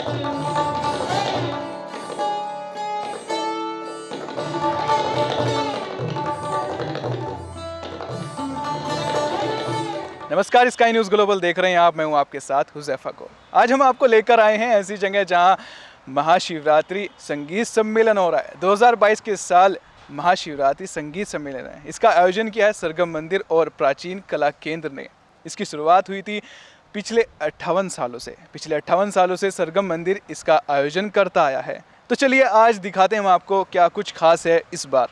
नमस्कार, sky news global देख रहे हैं आप। मैं हूं आपके साथ हुज़ैफा को। आज हम आपको लेकर आए हैं ऐसी जगह जहां महाशिवरात्रि संगीत सम्मेलन हो रहा है। 2022 के साल महाशिवरात्रि संगीत सम्मेलन है। इसका आयोजन किया है सरगम मंदिर और प्राचीन कला केंद्र ने। इसकी शुरुआत हुई थी पिछले 58 सालों से। पिछले 58 सालों से सरगम मंदिर इसका आयोजन करता आया है। तो चलिए आज दिखाते हैं हम आपको क्या कुछ खास है इस बार।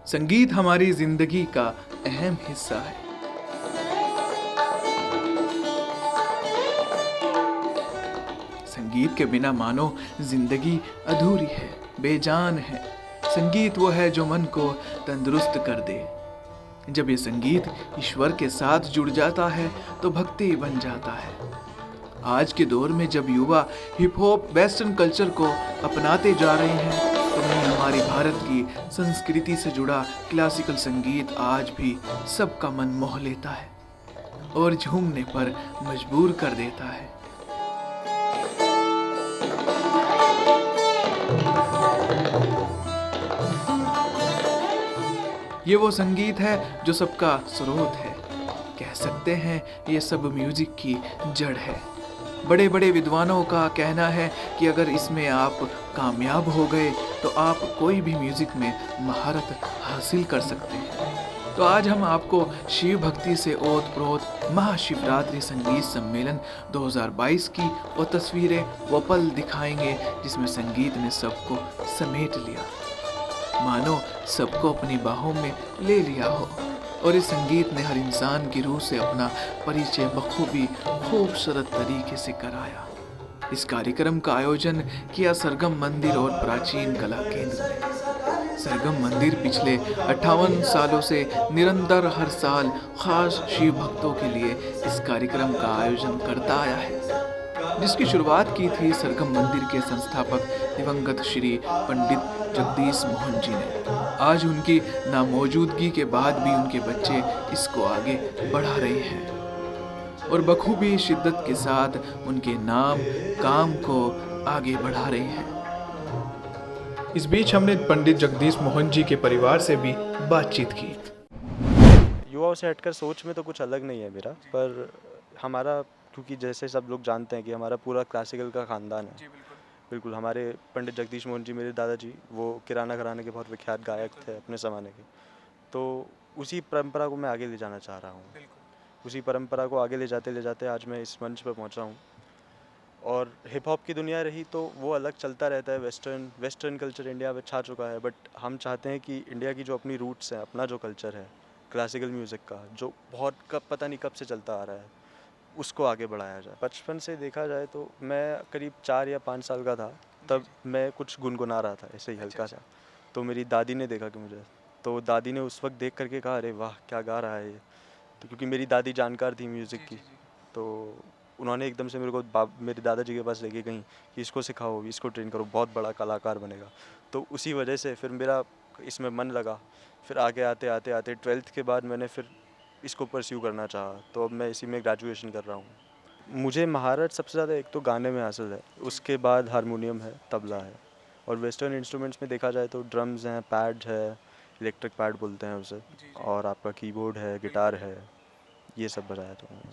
संगीत हमारी जिंदगी का अहम हिस्सा है। संगीत के बिना मानो जिंदगी अधूरी है, बेजान है। संगीत वो है जो मन को तंदुरुस्त कर दे। जब ये संगीत ईश्वर के साथ जुड़ जाता है तो भक्ति बन जाता है। आज के दौर में जब युवा हिप हॉप वेस्टर्न कल्चर को अपनाते जा रहे हैं तो वहीं हमारी भारत की संस्कृति से जुड़ा क्लासिकल संगीत आज भी सबका मन मोह लेता है और झूमने पर मजबूर कर देता है। ये वो संगीत है जो सबका स्रोत है। कह सकते हैं ये सब म्यूजिक की जड़ है। बड़े बड़े विद्वानों का कहना है कि अगर इसमें आप कामयाब हो गए तो आप कोई भी म्यूजिक में महारत हासिल कर सकते हैं। तो आज हम आपको शिव भक्ति से ओत-प्रोत महाशिवरात्रि संगीत सम्मेलन 2022 की वो तस्वीरें, वो पल दिखाएंगे जिसमें संगीत ने सबको समेट लिया, मानो सबको अपनी बाहों में ले लिया हो। और इस संगीत ने हर इंसान की रूह से अपना परिचय बखूबी खूबसूरत तरीके से कराया। इस कार्यक्रम का आयोजन किया सरगम मंदिर और प्राचीन कला केंद्र ने। सरगम मंदिर पिछले 58 सालों से निरंतर हर साल खास शिव भक्तों के लिए इस कार्यक्रम का आयोजन करता आया है, जिसकी शुरुआत की थी सरगम मंदिर के संस्थापक दिवंगत श्री पंडित जगदीश मोहन जी ने। आज उनकी नामौजूदगी के बाद भी उनके बच्चे इसको आगे बढ़ा रहे हैं और बखूबी शिद्दत के साथ उनके नाम काम को आगे बढ़ा रहे हैं। इस बीच हमने पंडित जगदीश मोहन जी के परिवार से भी बातचीत की। युवाओं से हटकर सोच में तो कुछ अलग नहीं है मेरा, पर हमारा, क्योंकि जैसे सब लोग जानते हैं कि हमारा पूरा क्लासिकल का ख़ानदान है। बिल्कुल हमारे पंडित जगदीश मोहन जी, मेरे दादाजी, वो किराना घराने के बहुत विख्यात गायक थे अपने ज़माने के। तो उसी परंपरा को मैं आगे ले जाना चाह रहा हूँ। उसी परंपरा को आगे ले जाते आज मैं इस मंच पर पहुँचा हूँ। और हिप हॉप की दुनिया रही तो वो अलग चलता रहता है, वेस्टर्न कल्चर इंडिया में छा चुका है, बट हम चाहते हैं कि इंडिया की जो अपनी रूट्स हैं, अपना जो कल्चर है क्लासिकल म्यूज़िक का, जो बहुत पता नहीं कब से चलता आ रहा है, उसको आगे बढ़ाया जाए। बचपन से देखा जाए तो मैं करीब 4 या 5 साल का था, तब मैं कुछ गुनगुना रहा था ऐसे ही हल्का सा। तो मेरी दादी ने देखा कि मुझे, तो दादी ने उस वक्त देख करके कहा, अरे वाह क्या गा रहा है ये। तो क्योंकि मेरी दादी जानकार थी म्यूज़िक की, तो उन्होंने एकदम से मेरे को मेरे दादाजी के पास लेके गई कि इसको सिखाओ, इसको ट्रेन करो, बहुत बड़ा कलाकार बनेगा। तो उसी वजह से फिर मेरा इसमें मन लगा। फिर आगे आते 12th के बाद मैंने फिर इसको परस्यू करना चाहा, तो अब मैं इसी में ग्रेजुएशन कर रहा हूँ। मुझे महारत सबसे ज़्यादा एक तो गाने में हासिल है, उसके बाद हारमोनियम है, तबला है, और वेस्टर्न इंस्ट्रूमेंट्स में देखा जाए तो ड्रम्स हैं, पैड है, इलेक्ट्रिक पैड बोलते हैं उसे, और आपका कीबोर्ड है, गिटार है, ये सब बजाया तो मैंने।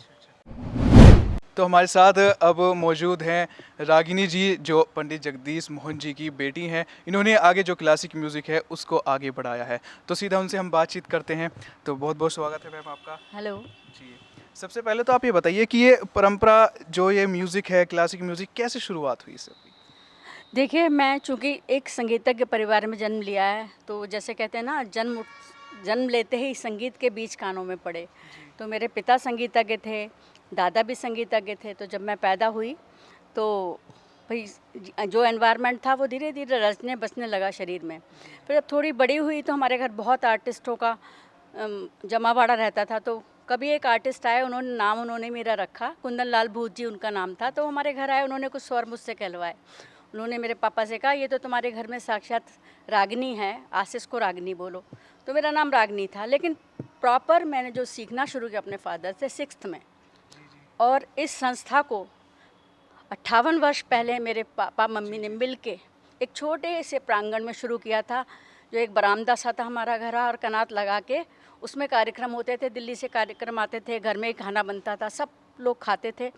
तो हमारे साथ अब मौजूद हैं रागिनी जी, जो पंडित जगदीश मोहन जी की बेटी हैं। इन्होंने आगे जो क्लासिक म्यूज़िक है उसको आगे बढ़ाया है, तो सीधा उनसे हम बातचीत करते हैं। तो बहुत बहुत स्वागत है मैम आपका। हेलो जी, सबसे पहले तो आप ये बताइए कि ये परंपरा जो ये म्यूज़िक है, क्लासिक म्यूज़िक, कैसे शुरुआत हुई इसकी? देखिए, मैं चूँकि एक संगीतज्ञ परिवार में जन्म लिया है, तो जैसे कहते हैं ना, जन्म लेते ही संगीत के बीज कानों में पड़े। तो मेरे पिता संगीतज्ञ थे, दादा भी संगीतज्ञ थे। तो जब मैं पैदा हुई तो भाई जो एनवायरनमेंट था वो धीरे धीरे रचने बसने लगा शरीर में। फिर जब थोड़ी बड़ी हुई तो हमारे घर बहुत आर्टिस्टों का जमावड़ा रहता था। तो कभी एक आर्टिस्ट आए, उन्होंने मेरा रखा, कुंदन लाल भूत जी उनका नाम था। तो हमारे घर आए, उन्होंने कुछ स्वर मुझसे कहलवाए। उन्होंने मेरे पापा से कहा ये तो तुम्हारे घर में साक्षात रागनी है, आशीष को रागनी बोलो। तो मेरा नाम रागनी था, लेकिन प्रॉपर मैंने जो सीखना शुरू किया अपने फादर से 6th में, और इस संस्था को 58 वर्ष पहले मेरे पापा मम्मी ने मिल के एक छोटे से प्रांगण में शुरू किया था, जो एक बरामदा सा था हमारा घर, और कनात लगा के उसमें कार्यक्रम होते थे। दिल्ली से कार्यक्रम आते थे, घर में ही खाना बनता था, सब लोग खाते थे।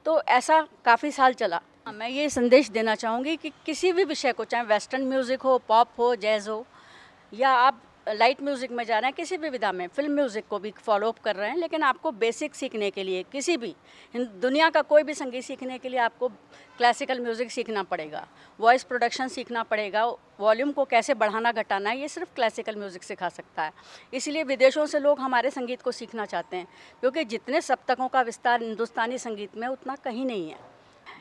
तो ऐसा काफ़ी साल चला। मैं ये संदेश देना चाहूँगी कि किसी भी विषय को, चाहे वेस्टर्न म्यूज़िक हो, पॉप हो, जैज़ हो, या आप लाइट म्यूज़िक में जा रहे हैं, किसी भी विधा में, फिल्म म्यूज़िक को भी फॉलो अप कर रहे हैं, लेकिन आपको बेसिक सीखने के लिए, किसी भी दुनिया का कोई भी संगीत सीखने के लिए आपको क्लासिकल म्यूज़िक सीखना पड़ेगा, वॉइस प्रोडक्शन सीखना पड़ेगा, वॉल्यूम को कैसे बढ़ाना घटाना है, ये सिर्फ क्लासिकल म्यूज़िक सिखा सकता है। इसलिए विदेशों से लोग हमारे संगीत को सीखना चाहते हैं, क्योंकि जितने सप्तकों का विस्तार हिंदुस्तानी संगीत में उतना कहीं नहीं है।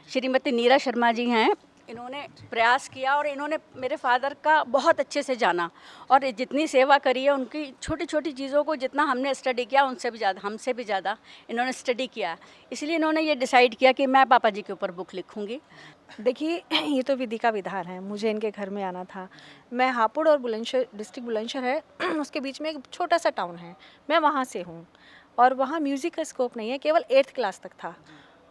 श्रीमती नीरा शर्मा जी हैं, इन्होंने प्रयास किया और इन्होंने मेरे फादर का बहुत अच्छे से जाना, और जितनी सेवा करी है उनकी छोटी छोटी चीज़ों को जितना हमने स्टडी किया, उनसे भी ज़्यादा, हमसे भी ज़्यादा इन्होंने स्टडी किया। इसलिए इन्होंने ये डिसाइड किया कि मैं पापा जी के ऊपर बुक लिखूंगी। देखिए, ये तो विधि का विधान है। मुझे इनके घर में आना था। मैं हापुड़ और बुलंदशहर, डिस्ट्रिक्ट बुलंदशहर है उसके बीच में एक छोटा सा टाउन है, मैं वहाँ से हूँ, और वहाँ म्यूज़िक का स्कोप नहीं है, केवल 8th क्लास तक था।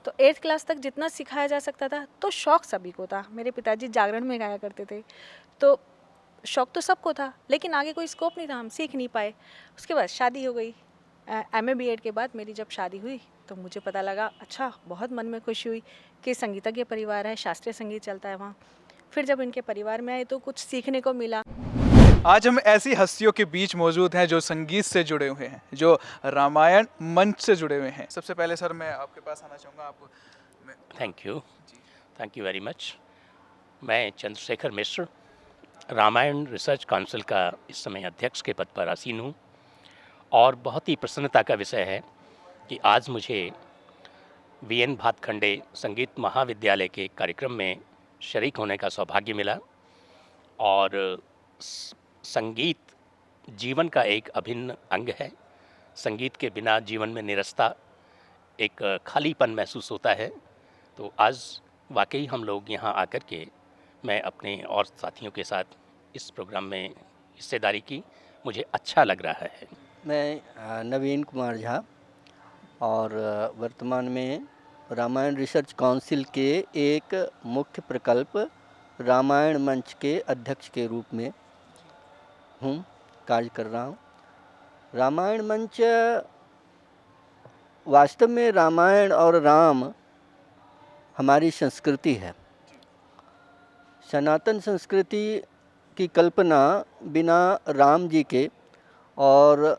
तो 8th क्लास तक जितना सिखाया जा सकता था, तो शौक़ सभी को था। मेरे पिताजी जागरण में गाया करते थे, तो शौक़ तो सबको था, लेकिन आगे कोई स्कोप नहीं था, हम सीख नहीं पाए। उसके बाद शादी हो गई। MA BEd के बाद मेरी जब शादी हुई तो मुझे पता लगा, अच्छा, बहुत मन में खुशी हुई कि संगीतज्ञ परिवार है, शास्त्रीय संगीत चलता है वहाँ। फिर जब इनके परिवार में आए तो कुछ सीखने को मिला। आज हम ऐसी हस्तियों के बीच मौजूद हैं जो संगीत से जुड़े हुए हैं, जो रामायण मंच से जुड़े हुए हैं। सबसे पहले सर मैं आपके पास आना चाहूँगा। आप थैंक यू वेरी मच। मैं चंद्रशेखर मिश्र, रामायण रिसर्च काउंसिल का इस समय अध्यक्ष के पद पर आसीन हूँ, और बहुत ही प्रसन्नता का विषय है कि आज मुझे VN भातखंडे संगीत महाविद्यालय के कार्यक्रम में शरीक होने का सौभाग्य मिला। और संगीत जीवन का एक अभिन्न अंग है। संगीत के बिना जीवन में निरस्ता, एक खालीपन महसूस होता है। तो आज वाकई हम लोग यहाँ आकर के, मैं अपने और साथियों के साथ इस प्रोग्राम में हिस्सेदारी की, मुझे अच्छा लग रहा है। मैं नवीन कुमार झा, और वर्तमान में रामायण रिसर्च काउंसिल के एक मुख्य प्रकल्प रामायण मंच के अध्यक्ष के रूप में हूँ, कार्य कर रहा हूँ। रामायण मंच वास्तव में रामायण और राम हमारी संस्कृति है। सनातन संस्कृति की कल्पना बिना राम जी के और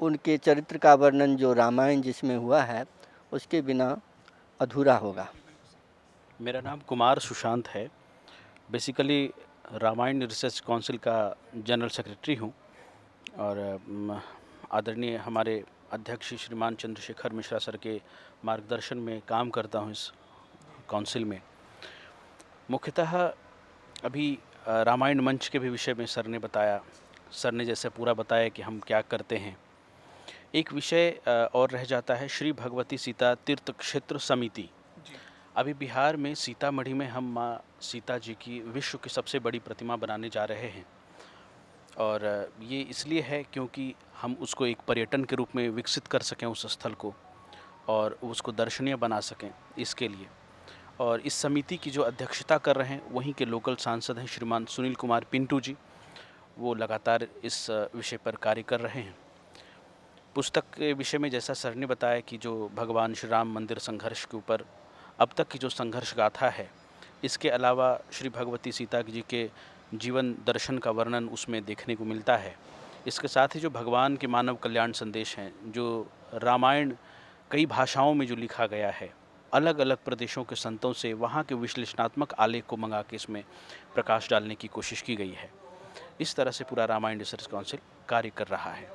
उनके चरित्र का वर्णन जो रामायण जिसमें हुआ है, उसके बिना अधूरा होगा। मेरा नाम कुमार सुशांत है। बेसिकली रामायण रिसर्च काउंसिल का जनरल सेक्रेटरी हूँ, और आदरणीय हमारे अध्यक्ष श्रीमान चंद्रशेखर मिश्रा सर के मार्गदर्शन में काम करता हूँ इस काउंसिल में। मुख्यतः अभी रामायण मंच के भी विषय में सर ने बताया, सर ने जैसे पूरा बताया कि हम क्या करते हैं। एक विषय और रह जाता है, श्री भगवती सीता तीर्थ क्षेत्र समिति। अभी बिहार में सीतामढ़ी में हम माँ सीता जी की विश्व की सबसे बड़ी प्रतिमा बनाने जा रहे हैं, और ये इसलिए है क्योंकि हम उसको एक पर्यटन के रूप में विकसित कर सकें उस स्थल को, और उसको दर्शनीय बना सकें इसके लिए। और इस समिति की जो अध्यक्षता कर रहे हैं वहीं के लोकल सांसद हैं श्रीमान सुनील कुमार पिंटू जी। वो लगातार इस विषय पर कार्य कर रहे हैं। पुस्तक के विषय में जैसा सर ने बताया कि जो भगवान श्री राम मंदिर संघर्ष के ऊपर अब तक की जो संघर्ष गाथा है, इसके अलावा श्री भगवती सीता जी के जीवन दर्शन का वर्णन उसमें देखने को मिलता है। इसके साथ ही जो भगवान के मानव कल्याण संदेश हैं, जो रामायण कई भाषाओं में जो लिखा गया है, अलग अलग प्रदेशों के संतों से वहाँ के विश्लेषणात्मक आलेख को मंगा के इसमें प्रकाश डालने की कोशिश की गई है। इस तरह से पूरा रामायण रिसर्च काउंसिल कार्य कर रहा है।